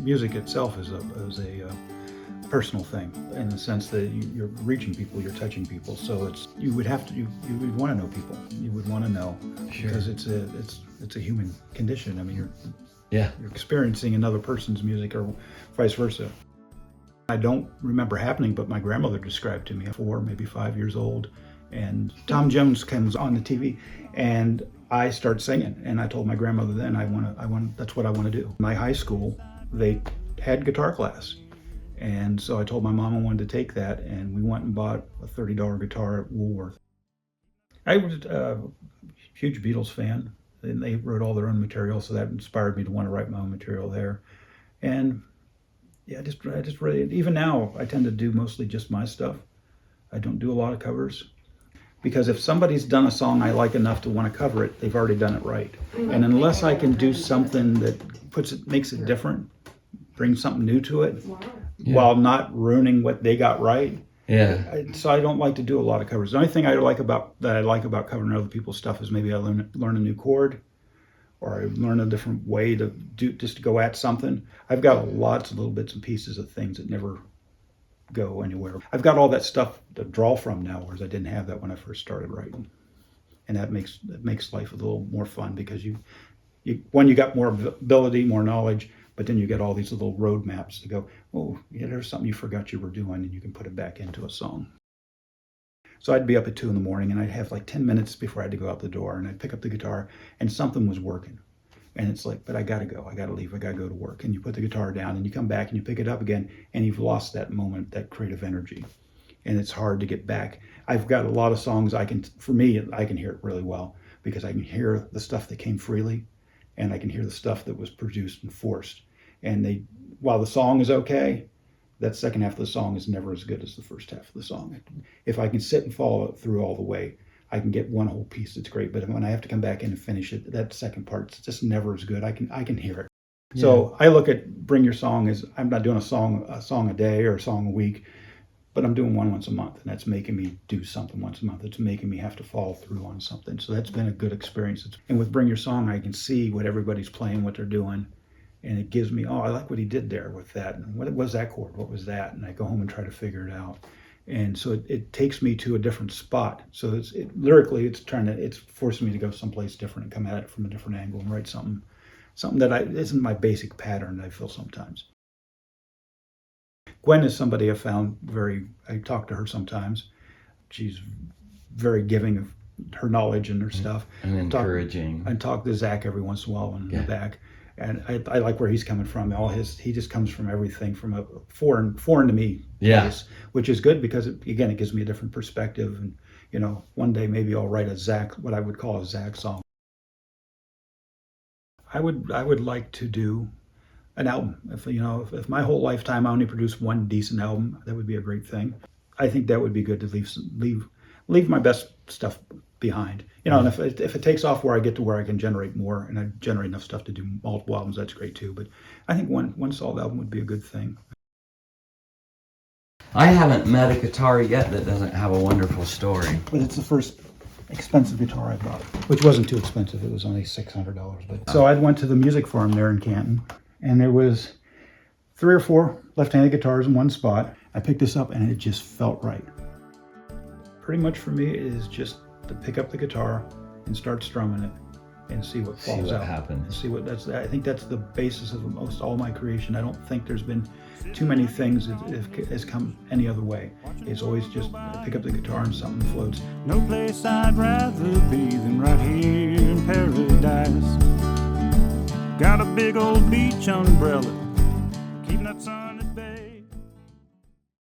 music itself is a personal thing in the sense that you're reaching people, you're touching people. So you would want to know people. You would want to know because it's a human condition. I mean, you're experiencing another person's music or vice versa. I don't remember happening, but my grandmother described to me 4, maybe 5 years old, and Tom Jones comes on the TV, and I start singing, and I told my grandmother then that's what I want to do. My high school, they had guitar class, and so I told my mom I wanted to take that, and we went and bought a $30 guitar at Woolworth. I was a huge Beatles fan, and they wrote all their own material, so that inspired me to want to write my own material there. And yeah, I just really, even now, I tend to do mostly just my stuff. I don't do a lot of covers. Because if somebody's done a song I like enough to want to cover it, they've already done it right. And unless I can do something that makes it different, brings something new to it, while not ruining what they got right. So I don't like to do a lot of covers. The only thing I like about covering other people's stuff is maybe I learn a new chord, or I learn a different way to go at something. I've got lots of little bits and pieces of things that never go anywhere. I've got all that stuff to draw from now, whereas I didn't have that when I first started writing. And that makes life a little more fun because you got more ability, more knowledge, but then you get all these little road maps to go, oh, yeah, there's something you forgot you were doing, and you can put it back into a song. So I'd be up at 2 a.m, and I'd have like 10 minutes before I had to go out the door, and I'd pick up the guitar, and something was working. And it's like, but I gotta go, I gotta leave, I gotta go to work. And you put the guitar down, and you come back, and you pick it up again, and you've lost that moment, that creative energy. And it's hard to get back. I've got a lot of songs I can hear it really well, because I can hear the stuff that came freely, and I can hear the stuff that was produced and forced. And while the song is okay, that second half of the song is never as good as the first half of the song. If I can sit and follow it through all the way, I can get one whole piece that's great. But when I have to come back in and finish it, that second part's just never as good. I can hear it. Yeah. So I look at Bring Your Song as I'm not doing a song a day or a song a week, but I'm doing one once a month, and that's making me do something once a month. It's making me have to follow through on something. So that's been a good experience. And with Bring Your Song, I can see what everybody's playing, what they're doing. And it gives me, I like what he did there with that. And what was that chord? What was that? And I go home and try to figure it out. And so it takes me to a different spot. So lyrically, it's forcing me to go someplace different and come at it from a different angle and write something that isn't my basic pattern, I feel sometimes. Gwen is somebody I found I talk to her sometimes. She's very giving of her knowledge and her stuff. And encouraging. I talk to Zach every once in a while in the back. And I like where he's coming from. He just comes from everything from a foreign to me place, which is good because it gives me a different perspective. And one day maybe I'll write what I would call a Zach song. I would like to do an album. If my whole lifetime I only produce one decent album, that would be a great thing. I think that would be good to leave my best stuff behind. And if it takes off where I get to where I can generate more and I generate enough stuff to do multiple albums, that's great too. But I think one solid album would be a good thing. I haven't met a guitar yet that doesn't have a wonderful story. But it's the first expensive guitar I bought, which wasn't too expensive. It was only $600. So I went to the music farm there in Canton, and there was 3 or 4 left-handed guitars in one spot. I picked this up, and it just felt right. Pretty much for me, it is just to pick up the guitar and start strumming it and see what falls out. Happens. I think that's the basis of most all my creation. I don't think there's been too many things that has come any other way. It's always just pick up the guitar and something floats. No place I'd rather be than right here in paradise. Got a big old beach umbrella, keeping that sun